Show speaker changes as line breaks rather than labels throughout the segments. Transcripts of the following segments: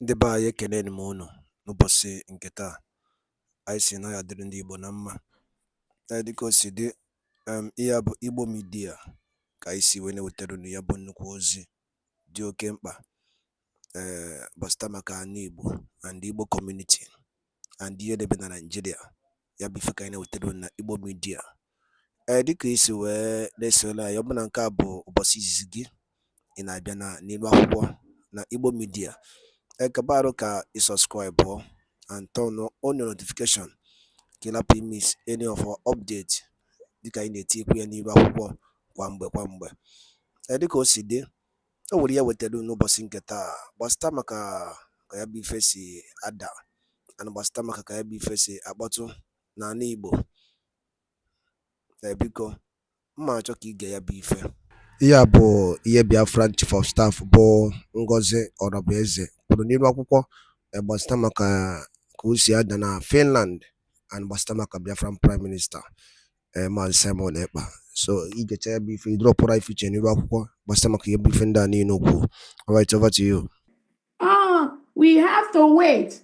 Ndị be anyị ekeneni m unu n'ụbọchị nke taa. Anyị sị na ya dịrị ndị Igbo na mma. Dịka o si dị, ihe a bụ Igbo Media ka anyị si wee na-ewetara unu ya bụ nnukwu ozi dị oke mkpa gbasata maka ana Igbo and Igbo community and ihe debe na Nigeria. Ya bụ ife ka anyị na-ewetara unu na Igbo Media. Dịka isi wee na-esole anyị, ọ bụ na nke a bụ ụbọchị izizi gị ị na-abịa n'ilu akwụkwọ na Igbo Media, kabaru ka subscribe and turn on your notification ka ị lapụ miss any of our update dịka anyị na-etikwu ya n'ilu akwụkwọ kwa mgbe. Dịka o si dị, o nwere ya wetara n'ụbọchị nke taa gbasata maka ka ya bụ ife si ada and gbasata maka ka ya bụ ife si akpọtụ n'ala Igbo. Biko mma achọ ka ige ya bụ ife. Ihe a bụ ihe Biafran Chief of Staff bụ Ngozi Orabueze kwuru n'ilu akwụkwọ gbasata maka ka o si ada na Finland and gbasata maka Biafran Prime Minister Maazị Simon Ekpa. So igecha ya bụ ife idropụra ife iche n'ilu akwụkwọ gbasata maka ihe bụ ife ndị a niile okwu. All right, over to you.
We have to wait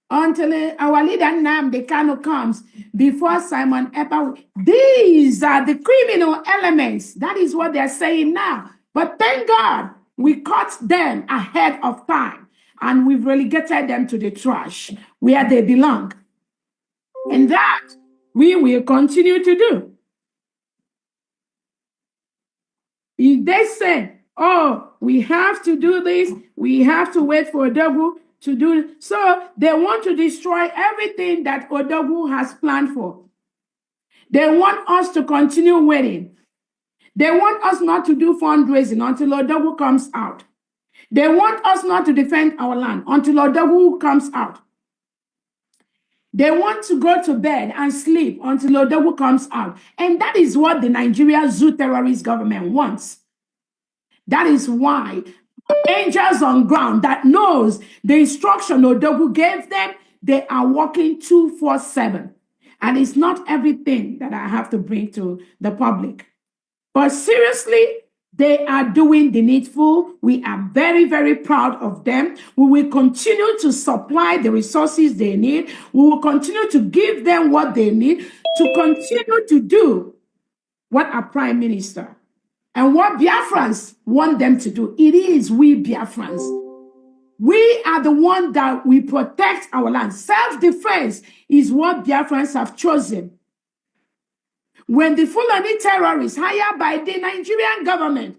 until our leader nnamdi Kanu comes before Simon Ekpa. These are the criminal elements. That is what they're saying now. But thank God we caught them ahead of time and we've relegated them to the trash where they belong. And that we will continue to do. If they say, oh, we have to do this, we have to wait for Odogu to do it. So they want to destroy everything that Odogu has planned for. They want us to continue waiting. They want us not to do fundraising until Odogu comes out. They want us not to defend our land until Odogu comes out. They want to go to bed and sleep until Odogu comes out. And that is what the Nigeria zoo terrorist government wants. That is why angels on ground that knows the instruction Odogu gave them, they are working 24/7. And it's not everything that I have to bring to the public. But seriously, they are doing the needful. We are very, very proud of them. We will continue to supply the resources they need. We will continue to give them what they need to continue to do what our Prime Minister and what Biafrans want them to do. It is we Biafrans. We are the one that we protect our land. Self-defense is what Biafrans have chosen. When the Fulani terrorists hired by the Nigerian government,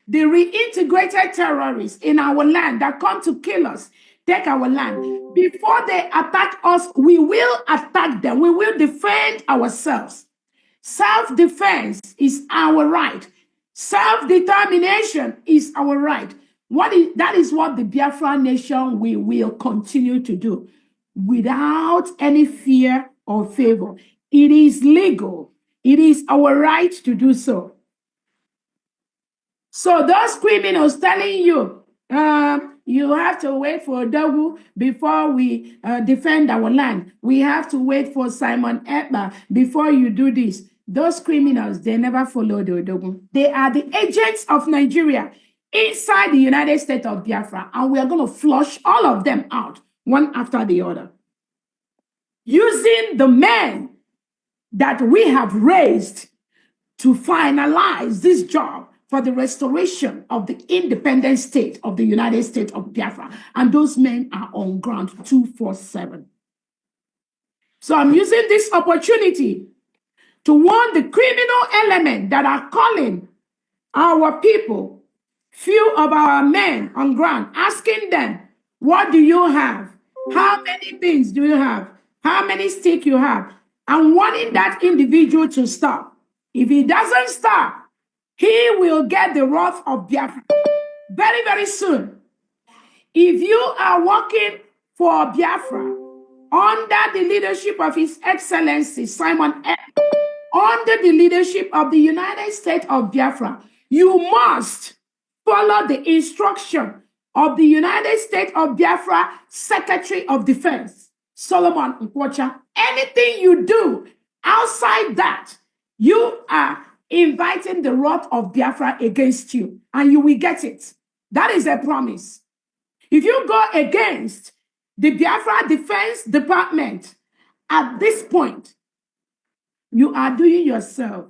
the reintegrated terrorists in our land that come to kill us, take our land, before they attack us, we will attack them. We will defend ourselves. Self-defense is our right. Self-determination is our right. That is what the Biafra nation we will continue to do without any fear or favor. It is legal. It is our right to do so. So those criminals telling you, you have to wait for Odogu before we defend our land. We have to wait for Simon Ekpa before you do this. Those criminals, they never followed Odogu. They are the agents of Nigeria inside the United States of Biafra, and we are going to flush all of them out, one after the other. Using the men that we have raised to finalize this job for the restoration of the independent state of the United States of Biafra. And those men are on ground 24/7. So I'm using this opportunity to warn the criminal element that are calling our people, few of our men on ground, asking them, what do you have? How many things do you have? How many sticks you have? And wanting that individual to stop. If he doesn't stop, he will get the wrath of Biafra very, very soon. If you are working for Biafra under the leadership of His Excellency Simon Ekpa, under the leadership of the United States of Biafra, you must follow the instruction of the United States of Biafra Secretary of Defense, Solomon Nkwocha. Anything you do outside that, you are inviting the wrath of Biafra against you, and you will get it. That is a promise. If you go against the Biafra Defense Department at this point, you are doing yourself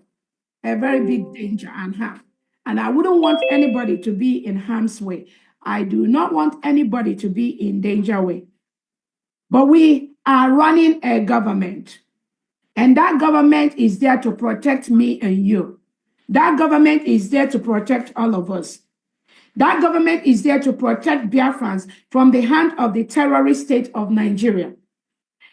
a very big danger and harm. And I wouldn't want anybody to be in harm's way. I do not want anybody to be in danger way. But we are running a government. And that government is there to protect me and you. That government is there to protect all of us. That government is there to protect Biafrans from the hand of the terrorist state of Nigeria.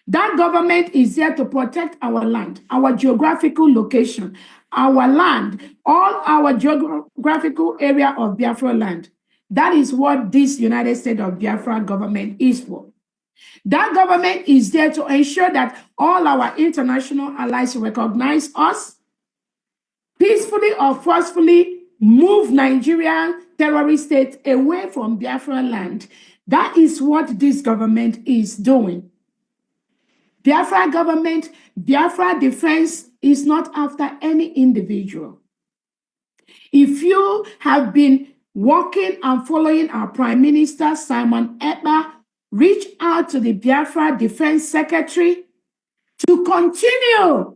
That government is there to protect our land, our geographical location, our land, all our geographical area of Biafra land. That is what this United States of Biafra government is for. That government is there to ensure that all our international allies recognize us, peacefully or forcefully move Nigerian terrorist state away from Biafra land. That is what this government is doing. Biafra government, Biafra defense is not after any individual. If you have been working and following our Prime Minister, Simon Ekpa, reach out to the Biafra Defense Secretary to continue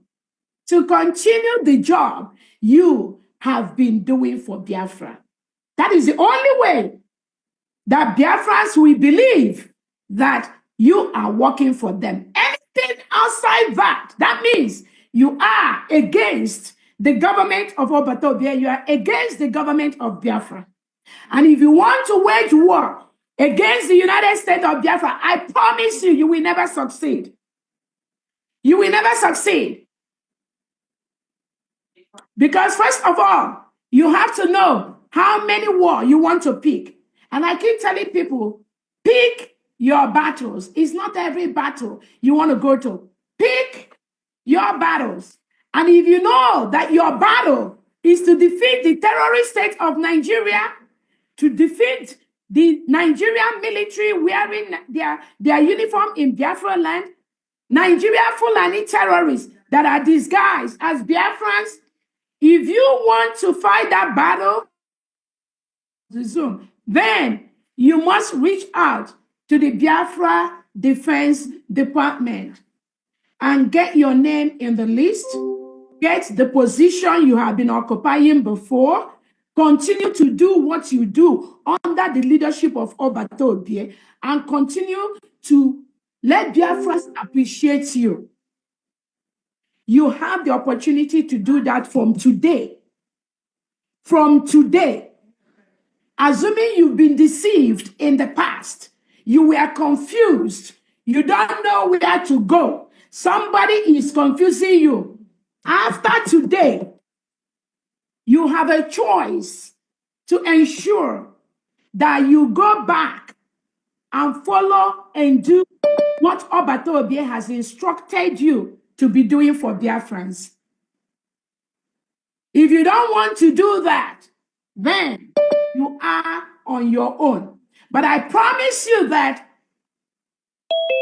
the job you have been doing for Biafra. That is the only way that Biafrans will believe that you are working for them. Anything outside that means you are against the government of Obatobia, you are against the government of Biafra. And if you want to wage war against the United States of Biafra, I promise you, you will never succeed. You will never succeed. Because first of all, you have to know how many war you want to pick. And I keep telling people, pick your battles. It's not every battle you want to go to. Pick your battles. And if you know that your battle is to defeat the terrorist state of Nigeria, to defeat the Nigerian military wearing their uniform in Biafra land, Nigeria Fulani terrorists that are disguised as Biafrans, if you want to fight that battle, then you must reach out to the Biafra Defense Department and get your name in the list, get the position you have been occupying before, continue to do what you do under the leadership of Obatobie, and continue to let Biafrans appreciate you. You have the opportunity to do that from today. From today. Assuming you've been deceived in the past, you were confused, you don't know where to go, somebody is confusing you. After today, you have a choice to ensure that you go back and follow and do what Obatobie has instructed you to be doing for Biafrans. If you don't want to do that, then you are on your own. But I promise you that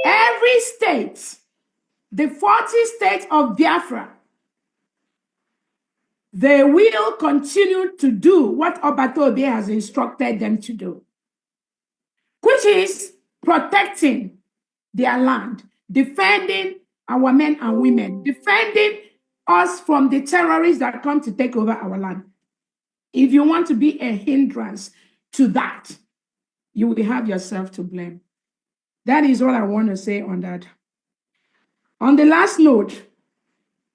every state, the 40 states of Biafra, they will continue to do what Obatobie has instructed them to do, which is protecting their land, defending our men and women, defending us from the terrorists that come to take over our land. If you want to be a hindrance to that, you will have yourself to blame. That is what I want to say on that. On the last note,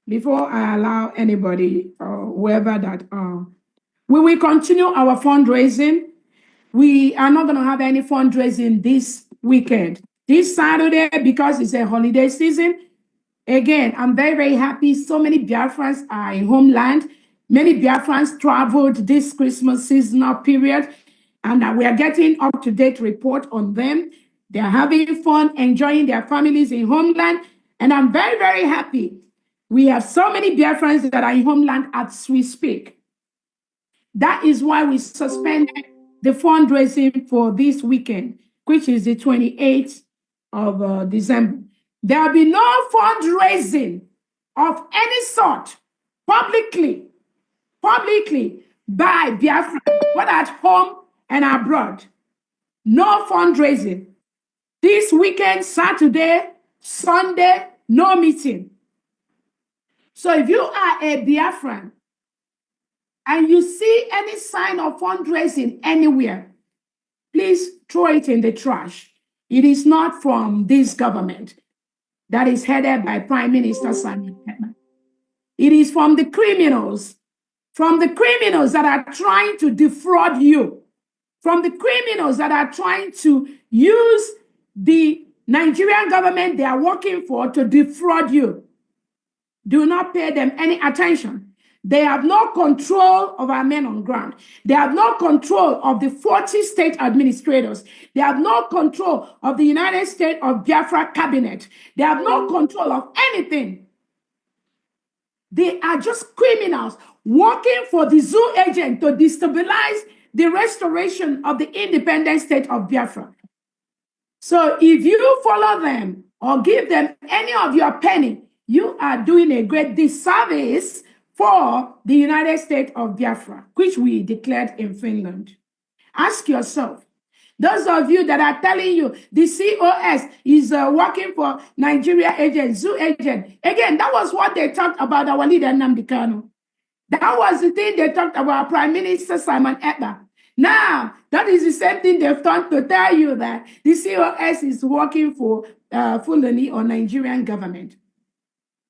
before I allow anybody or whoever that, we will continue our fundraising. We are not going to have any fundraising this weekend. This Saturday, because it's a holiday season, again, I'm very, very happy. So many Biafrans are in Homeland. Many Biafrans traveled this Christmas seasonal period, and we are getting up-to-date report on them. They're having fun, enjoying their families in Homeland, and I'm very, very happy. We have so many Biafrans that are in Homeland as we speak. That is why we suspended the fundraising for this weekend, which is the 28th of December. There will be no fundraising of any sort publicly by Biafra, whether at home and abroad. no fundraising. This weekend, Saturday, Sunday, no meeting. So if you are a Biafran and you see any sign of fundraising anywhere, please throw it in the trash. It is not from this government that is headed by Prime Minister Simon Ekpa. It is from the criminals that are trying to defraud you, from the criminals that are trying to use the Nigerian government they are working for to defraud you. Do not pay them any attention. They have no control of our men on ground. They have no control of the 40 state administrators. They have no control of the United States of Biafra cabinet. They have no control of anything. They are just criminals working for the zoo agent to destabilize the restoration of the independent state of Biafra. So if you follow them or give them any of your penny, you are doing a great disservice for the United States of Biafra, which we declared in Finland. Ask yourself, those of you that are telling you the COS is working for Nigeria agent, zoo agent, again, that was what they talked about our leader, nnamdi Kanu. That was the thing they talked about Prime Minister Simon Ekpa. Now, that is the same thing they've done to tell you that the COS is working for Fulani or Nigerian government.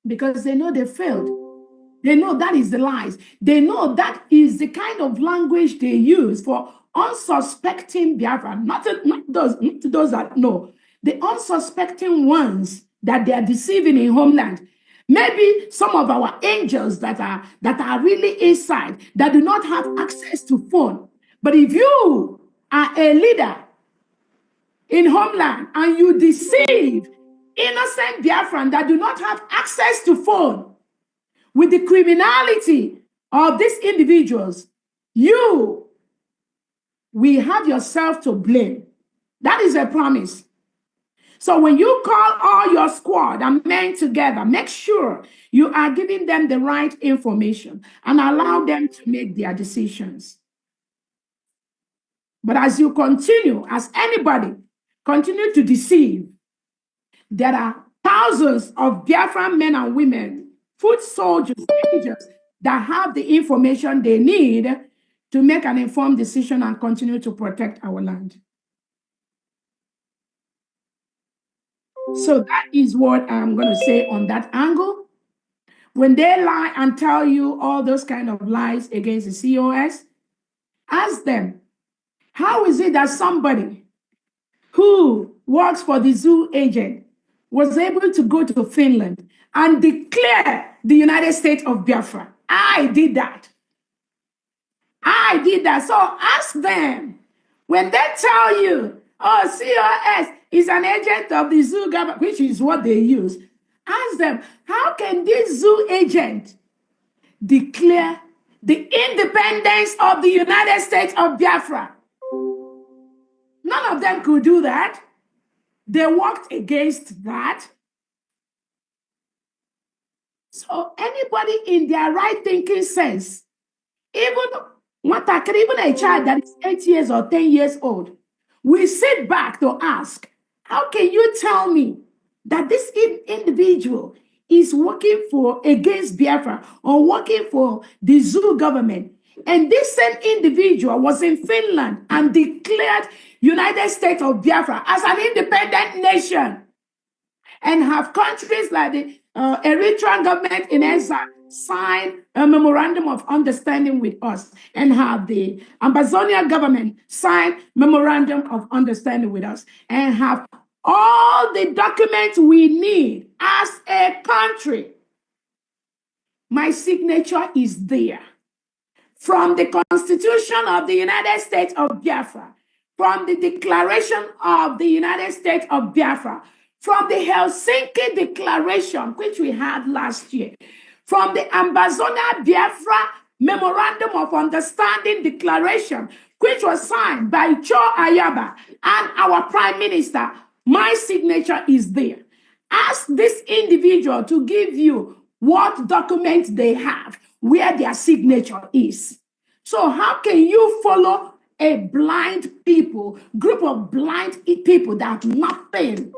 Because they know they failed. They know that is the lies. They know that is the kind of language they use for unsuspecting Biafra, not those that know. The unsuspecting ones that they are deceiving in Homeland. Maybe some of our angels that are really inside, that do not have access to phone. But if you are a leader in Homeland and you deceive innocent Biafran that do not have access to phone, with the criminality of these individuals, you will have yourself to blame. That is a promise. So when you call all your squad and men together, make sure you are giving them the right information and allow them to make their decisions. But as you continue, as anybody continue to deceive, there are thousands of Biafran men and women, foot soldiers, angels, that have the information they need to make an informed decision and continue to protect our land. So that is what I'm going to say on that angle. When they lie and tell you all those kind of lies against the COS, ask them, how is it that somebody who works for the zoo agent was able to go to Finland and declare the United States of Biafra? I did that. I did that. So ask them, when they tell you, oh, COS is an agent of the zoo government, which is what they use, ask them, how can this zoo agent declare the independence of the United States of Biafra? None of them could do that. They worked against that. So anybody in their right thinking sense, even a child that is 8 years or 10 years old, will sit back to ask, how can you tell me that this individual is working for against Biafra or working for the zoo government? And this same individual was in Finland and declared United States of Biafra as an independent nation, and have countries like the Eritrean government in exile sign a memorandum of understanding with us, and have the Ambazonian government sign memorandum of understanding with us, and have all the documents we need as a country. My signature is there. From the Constitution of the United States of Biafra, from the Declaration of the United States of Biafra, from the Helsinki Declaration, which we had last year, from the Ambazonia Biafra Memorandum of Understanding Declaration, which was signed by Cho Ayaba and our Prime Minister, my signature is there. Ask this individual to give you what documents they have, where their signature is. So how can you follow a blind group of blind people that nothing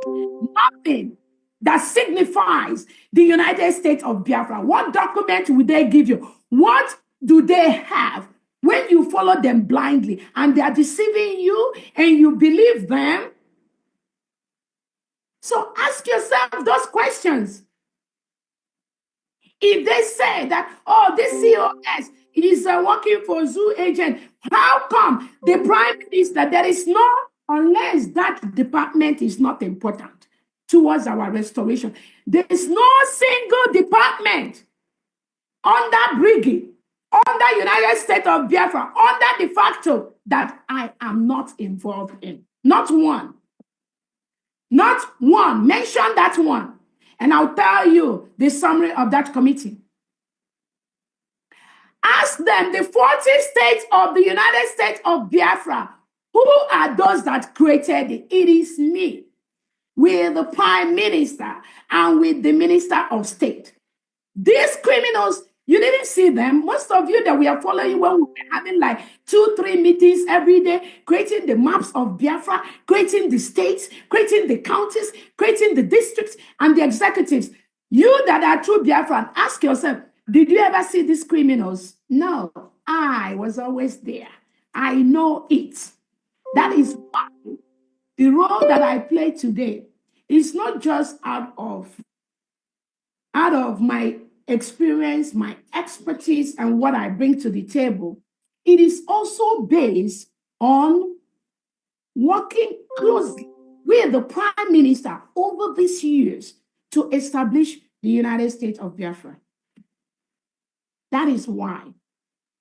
that signifies the United States of Biafra. What document will they give you? What do they have when you follow them blindly and they are deceiving you and you believe them? So ask yourself those questions. If they say that, oh, this COS is working for zoo agent, how come the prime minister, there is no, unless that department is not important towards our restoration, there is no single department under Briggy, under United States of Biafra, under de facto that I am not involved in. Not one. Not one. Mention that one. And I'll tell you the summary of that committee. Ask them, the 40 states of the United States of Biafra, who are those that created it? It is me, with the prime minister and with the minister of state. These criminals, you didn't see them. Most of you that we are following when we were having like 2-3 meetings every day, creating the maps of Biafra, creating the states, creating the counties, creating the districts and the executives. You that are true Biafran, ask yourself, did you ever see these criminals? No, I was always there. I know it. That is why the role that I play today is not just out of my experience, my expertise, and what I bring to the table. It is also based on working closely with the prime minister over these years to establish the United States of Biafra. That is why.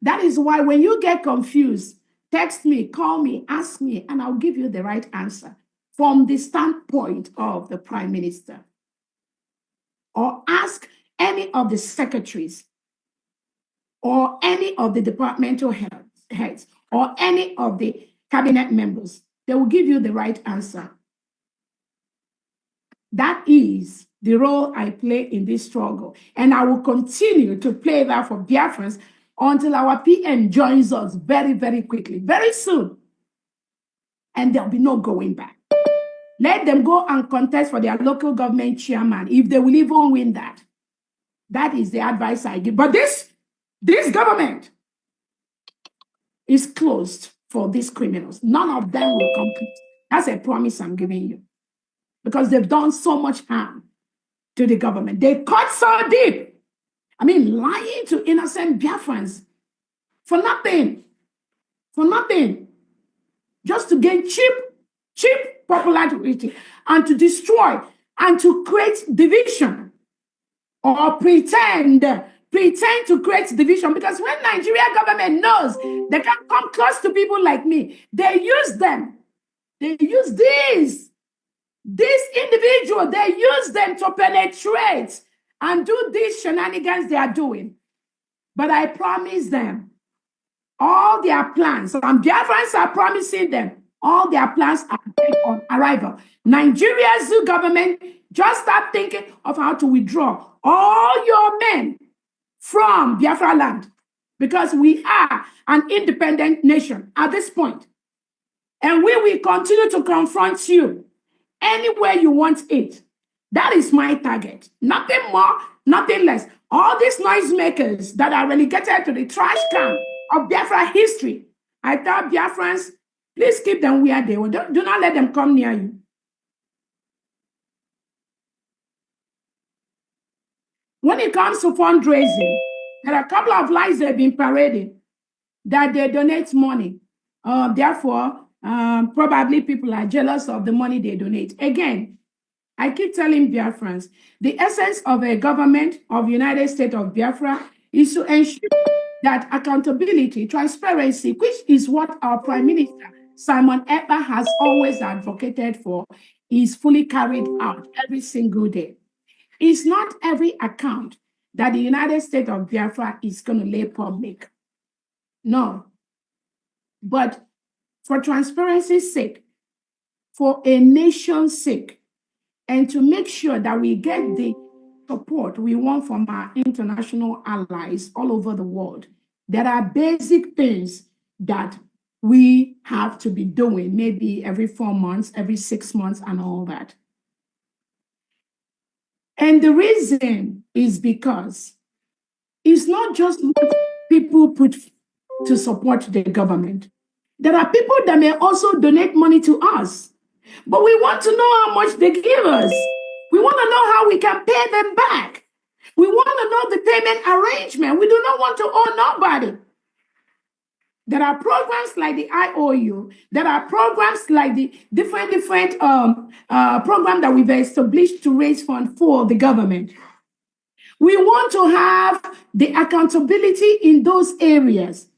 That is why when you get confused, text me, call me, ask me, and I'll give you the right answer from the standpoint of the prime minister. Or ask any of the secretaries or any of the departmental heads or any of the cabinet members. They will give you the right answer. That is the role I play in this struggle. And I will continue to play that for Biafrans until our PM joins us very, very quickly, very soon. And there'll be no going back. Let them go and contest for their local government chairman if they will even win that. That is the advice I give. But this government is closed for these criminals. None of them will complete. That's a promise I'm giving you. Because they've done so much harm to the government. They cut so deep. I mean, lying to innocent Biafrans for nothing. For nothing. Just to gain cheap popularity and to destroy and to create division or pretend to create division. Because when Nigeria government knows they can come close to people like me, they use them. They use these individuals, they use them to penetrate and do these shenanigans they are doing. But I promise them all their plans, and Biafrans are promising them all their plans are on arrival. Nigeria's government just start thinking of how to withdraw all your men from Biafra land because we are an independent nation at this point. And we will continue to confront you anywhere you want it. That is my target. Nothing more, nothing less. All these noisemakers that are relegated to the trash can of Biafra history, I tell Biafrans, please keep them where they were. Do not let them come near you. When it comes to fundraising, there are a couple of lies that have been paraded that they donate money. Therefore, probably people are jealous of the money they donate. Again, I keep telling Biafrans, the essence of a government of United States of Biafra is to ensure that accountability, transparency, which is what our Prime Minister, Simon Ekpa, has always advocated for, is fully carried out every single day. It's not every account that the United States of Biafra is going to lay public. No. But for transparency's sake, for a nation's sake, and to make sure that we get the support we want from our international allies all over the world, there are basic things that we have to be doing, maybe every 4 months, every 6 months, and all that. And the reason is because it's not just what people put to support the government. There are people that may also donate money to us, but we want to know how much they give us. We want to know how we can pay them back. We want to know the payment arrangement. We do not want to owe nobody. There are programs like the IOU. There are programs like the different programs that we've established to raise funds for the government. We want to have the accountability in those areas.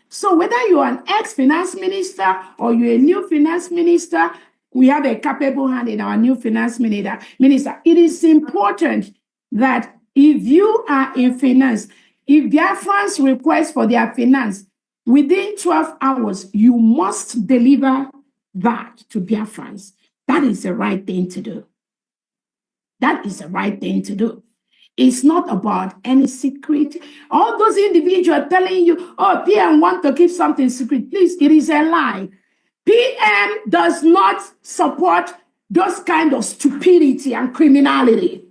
So whether you're an ex-finance minister or you're a new finance minister, we have a capable hand in our new finance minister. It is important that if you are in finance, if Biafrans request for their finance, within 12 hours, you must deliver that to Biafrans. That is the right thing to do. That is the right thing to do. It's not about any secret. All those individuals telling you, oh, PM want to keep something secret. Please, it is a lie. PM does not support those kind of stupidity and criminality.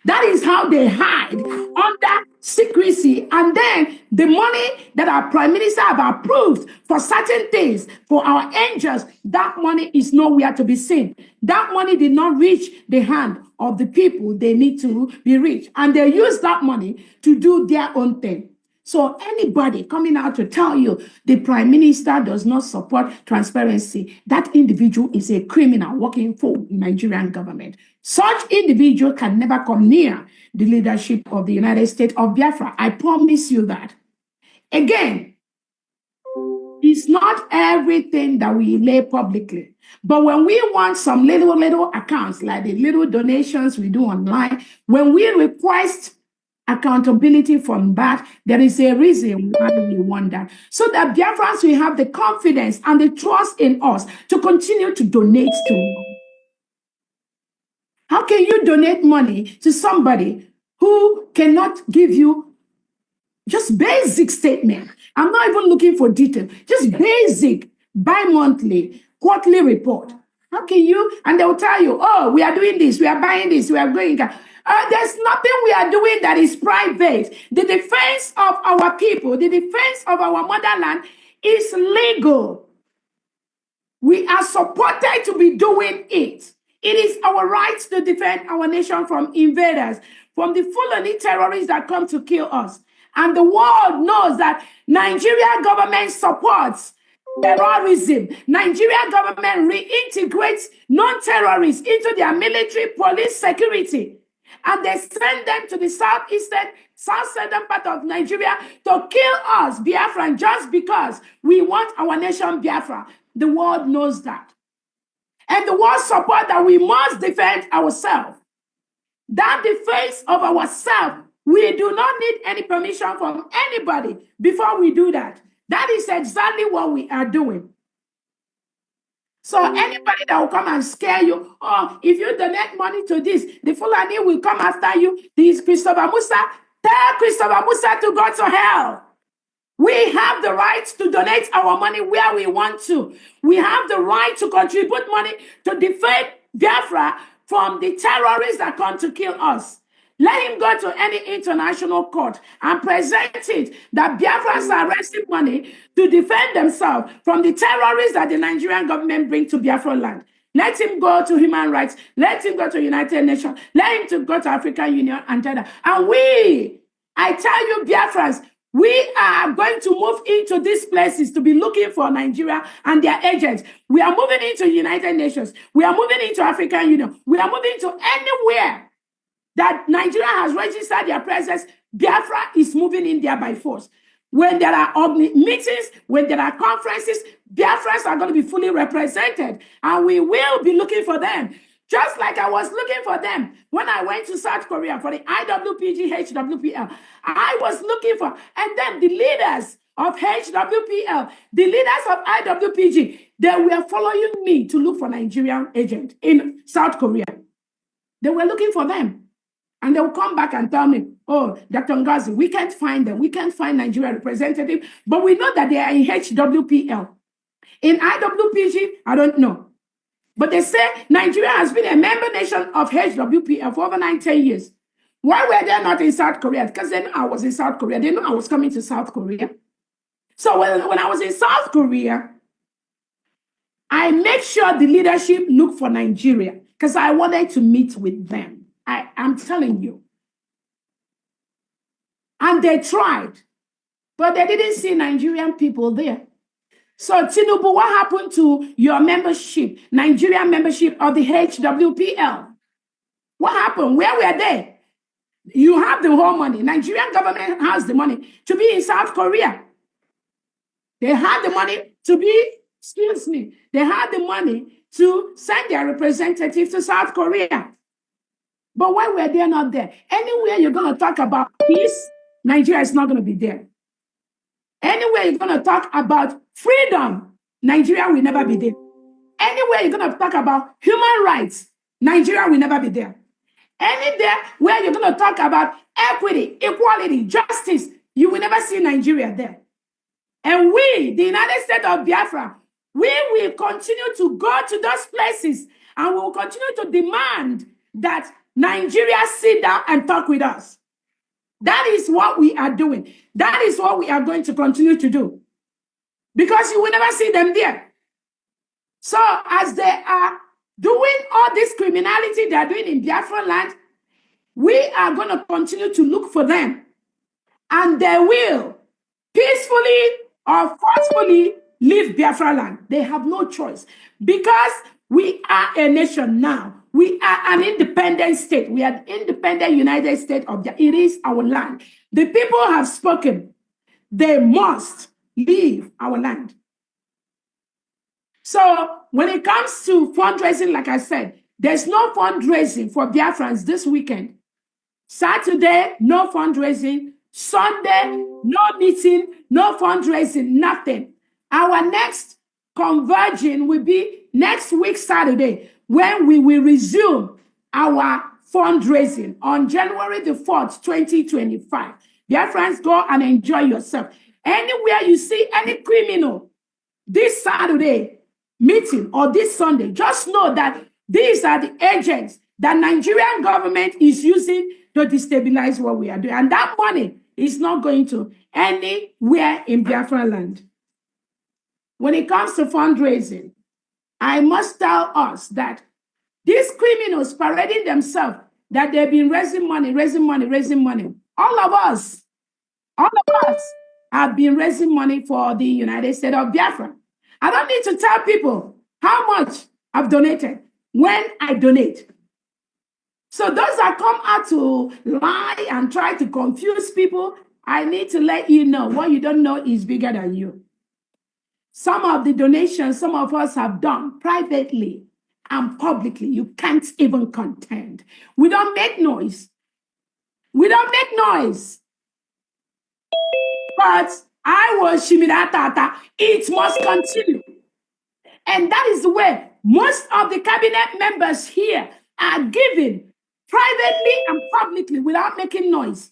That is how they hide under secrecy. And then the money that our prime minister have approved for certain things, for our angels, that money is nowhere to be seen. That money did not reach the hand of the people they need to be reached. And they use that money to do their own thing. So anybody coming out to tell you the prime minister does not support transparency, that individual is a criminal working for the Nigerian government. Such individual can never come near the leadership of the United States of Biafra. I promise you that. Again, it's not everything that we lay publicly. But when we want some little accounts, like the little donations we do online, when we request accountability from that, there is a reason why we want that. So that Biafrans will have the confidence and the trust in us to continue to donate to. How can you donate money to somebody who cannot give you just basic statement? I'm not even looking for detail, just basic bi-monthly, quarterly report. How can you? And they'll tell you, oh, we are doing this, we are buying this, we are going. There's nothing we are doing that is private. The defense of our people, the defense of our motherland is legal. We are supported to be doing it. It is our right to defend our nation from invaders, from the Fulani terrorists that come to kill us. And the world knows that Nigeria government supports terrorism. Nigeria government reintegrates non-terrorists into their military, police, security. And they send them to the south southern part of Nigeria to kill us, Biafran, just because we want our nation Biafra. The world knows that. And the world support that we must defend ourselves. That defense of ourselves, we do not need any permission from anybody before we do that. That is exactly what we are doing. So anybody that will come and scare you, oh, if you donate money to this, the Fulani will come after you. This Christopher Musa, tell Christopher Musa to go to hell. We have the right to donate our money where we want to. We have the right to contribute money to defend Biafra from the terrorists that come to kill us. Let him go to any international court and present it that Biafrans are raising money to defend themselves from the terrorists that the Nigerian government bring to Biafra land. Let him go to human rights. Let him go to United Nations. Let him to go to African Union and China. And I tell you, Biafrans, we are going to move into these places to be looking for Nigeria and their agents. We are moving into United Nations. We are moving into African Union. We are moving to anywhere that Nigeria has registered their presence. Biafra is moving in there by force. When there are meetings, when there are conferences, Biafrans are going to be fully represented, and we will be looking for them. Just like I was looking for them when I went to South Korea for the IWPG, HWPL. I was looking for, and then the leaders of HWPL, the leaders of IWPG, they were following me to look for Nigerian agent in South Korea. They were looking for them. And they'll come back and tell me, oh, Dr. Ngozi, we can't find them. We can't find Nigeria representative. But we know that they are in HWPL. In IWPG, I don't know. But they say Nigeria has been a member nation of HWPL for over 10 years. Why were they not in South Korea? Because they know I was in South Korea. They know I was coming to South Korea. So when I was in South Korea, I made sure the leadership looked for Nigeria because I wanted to meet with them. I'm telling you. And they tried, but they didn't see Nigerian people there. So, Tinubu, what happened to your membership, Nigerian membership of the HWPL? What happened? Where were they? You have the whole money. Nigerian government has the money to be in South Korea. They had the money to be, they had the money to send their representative to South Korea. But why were they not there? Anywhere you're going to talk about peace, Nigeria is not going to be there. Anywhere you're going to talk about freedom, Nigeria will never be there. Anywhere you're going to talk about human rights, Nigeria will never be there. Anywhere where you're going to talk about equity, equality, justice, you will never see Nigeria there. And we, the United States of Biafra, we will continue to go to those places and we will continue to demand that Nigeria sit down and talk with us. That is what we are doing. That is what we are going to continue to do. Because you will never see them there. So as they are doing all this criminality they are doing in Biafra land, we are going to continue to look for them. And they will peacefully or forcefully leave Biafra land. They have no choice. Because we are a nation now. We are an independent state. We are the independent United States of Biafra. It is our land. The people have spoken. They must leave our land. So when it comes to fundraising, like I said, there's no fundraising for Biafrans this weekend. Saturday, no fundraising. Sunday, no meeting, no fundraising, nothing. Our next converging will be next week, Saturday, when we will resume our fundraising on January the 4th, 2025. Biafrans, go and enjoy yourself. Anywhere you see any criminal this Saturday meeting or this Sunday, just know that these are the agents that Nigerian government is using to destabilize what we are doing. And that money is not going to anywhere in Biafra land. When it comes to fundraising, I must tell us that these criminals parading themselves that they've been raising money. All of us have been raising money for the United States of Biafra. I don't need to tell people how much I've donated when I donate. So those that come out to lie and try to confuse people, I need to let you know what you don't know is bigger than you. Some of the donations some of us have done privately and publicly, you can't even contend. We don't make noise. We don't make noise. But I was Shimidatata. It must continue. And that is the way most of the cabinet members here are giving privately and publicly without making noise.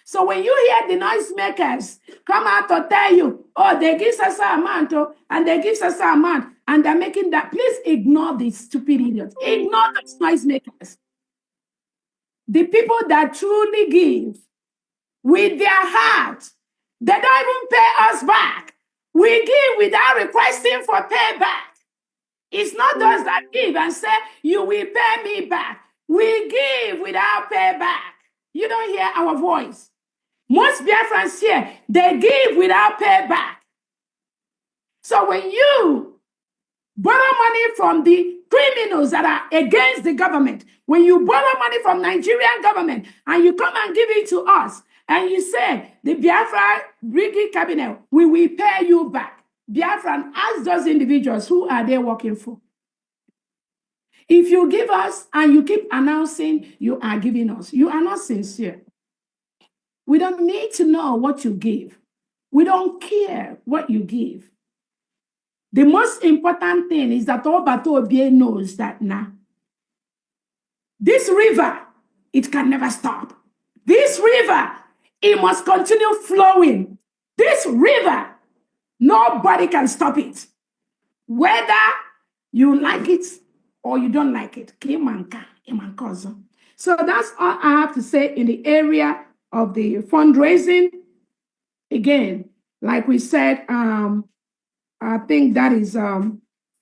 So when you hear the noisemakers come out to tell you, oh, they give us a amount, and they give us a amount, and they're making that, please ignore these stupid idiots. Ignore those noisemakers. The people that truly give with their heart, they don't even pay us back. We give without requesting for payback. It's not those that give and say, you will pay me back. We give without payback. You don't hear our voice. Most Biafrans here, they give without payback. So when you borrow money from the criminals that are against the government, when you borrow money from Nigerian government and you come and give it to us, and you say, the Biafra Brigade Cabinet, we will pay you back. Biafran, ask those individuals, who are they working for? If you give us and you keep announcing you are giving us, you are not sincere. We don't need to know what you give. We don't care what you give. The most important thing is that Obato Obie knows that now this river it can never stop. This river, it must continue flowing. This river, nobody can stop it. Whether you like it or you don't like it. So that's all I have to say in the area of the fundraising. Again, like we said, I think that is,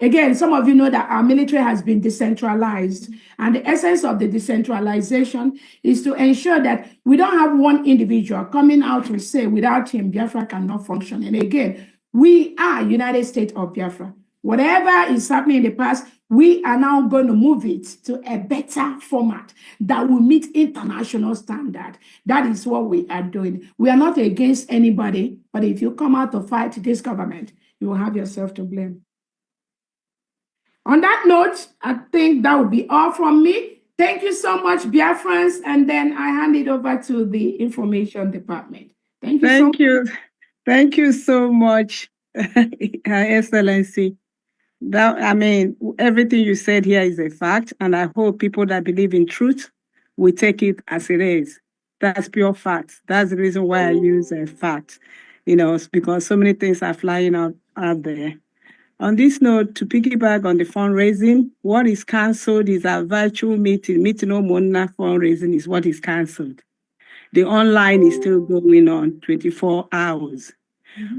again, some of you know that our military has been decentralized. And the essence of the decentralization is to ensure that we don't have one individual coming out to say, without him, Biafra cannot function. And again, we are United States of Biafra. Whatever is happening in the past, we are now going to move it to a better format that will meet international standard. That is what we are doing. We are not against anybody, but if you come out to fight this government, you will have yourself to blame. On that note, I think that would be all from me. Thank you so much, Biafrans, and then I hand it over to the information department. Thank you so much.
Thank you so much, Excellency. Everything you said here is a fact, and I hope people that believe in truth will take it as it is. That's pure fact. That's the reason why I use a fact, because so many things are flying out there. On this note, to piggyback on the fundraising, what is cancelled is our virtual meeting Omona fundraising is what is cancelled. The online is still going on 24 hours.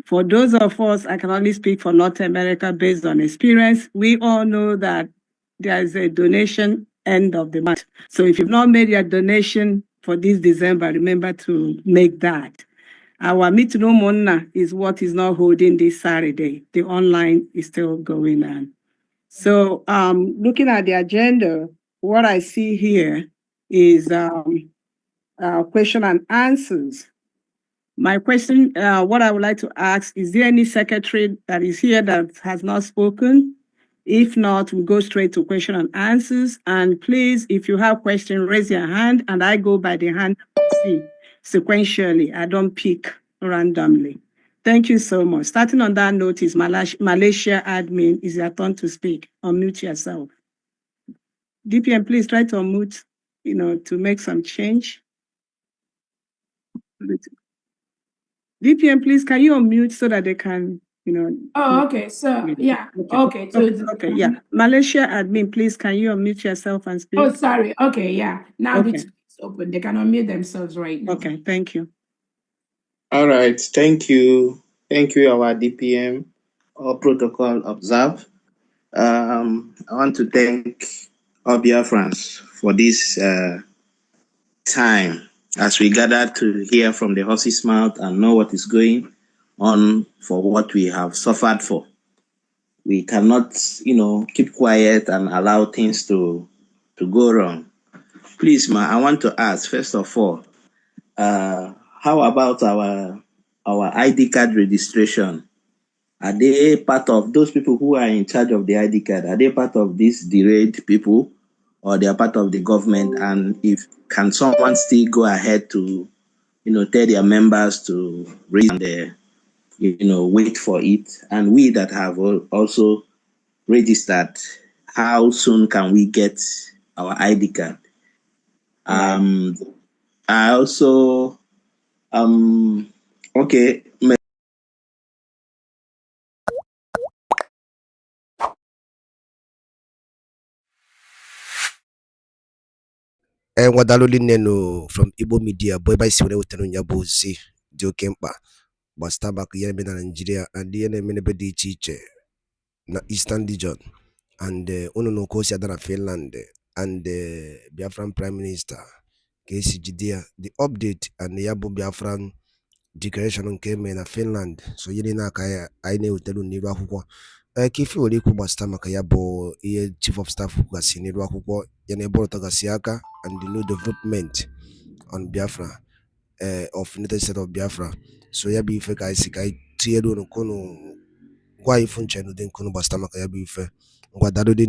For those of us, I can only speak for North America based on experience. We all know that there is a donation end of the month. So if you've not made your donation for this December, remember to make that. Our meeting Omona is what is not holding this Saturday. The online is still going on. So looking at the agenda, what I see here is question and answers. My question, what I would like to ask, is there any secretary that is here that has not spoken? If not, we'll go straight to question and answers. And please, if you have questions, raise your hand, and I go by the hand sequentially. I don't pick randomly. Thank you so much. Starting on that notice, Malaysia admin, is your turn to speak. Unmute yourself. DPM, please try to unmute, to make some change. DPM, please, can you unmute so that they can,
Oh, okay. So, yeah. Okay.
Okay, yeah. Malaysia admin, please, can you unmute yourself and speak?
Oh, sorry. Okay, yeah. Now it's open. They can unmute themselves right now.
Okay, thank you.
All right. Thank you. Thank you, our DPM. All protocol observed. I want to thank all Biafrans for this time as we gather to hear from the horse's mouth and know what is going on for what we have suffered for. We cannot, keep quiet and allow things to go wrong. Please, I want to ask, first of all, how about our ID card registration? Are they part of those people who are in charge of the ID card? Are they part of these derailed people, or they are part of the government? And can someone still go ahead to, tell their members to raise their, wait for it? And we that have also registered, how soon can we get our ID card? I also, okay.
Nwadaluli neno from Igbo media boy by siwene wetanu nyabozi di oke mkpa gbasata maka ihe na Nigeria and ihe na-eme n'ebe dị iche iche na Eastern region and unu na oke osi ada na Finland and Biafran Prime Minister ka esi jide ya the update and ya bụ Biafran declaration nke eme na Finland so ihe na aka ya anyị na-ewetelu n'iru akwụkwọ ka ife were ikwu gbasata maka ya bụ ihe Chief of Staff kwugasị n'iru akwụkwọ ya na ebe ọtọgasị aka and the new development on Biafra of United States of Biafra. So ya bụ ife ka isi ka tinyere unu kono gwa ifu nche n'ụdị nkunu gbasata maka ya bụ ife ngwa dalo dị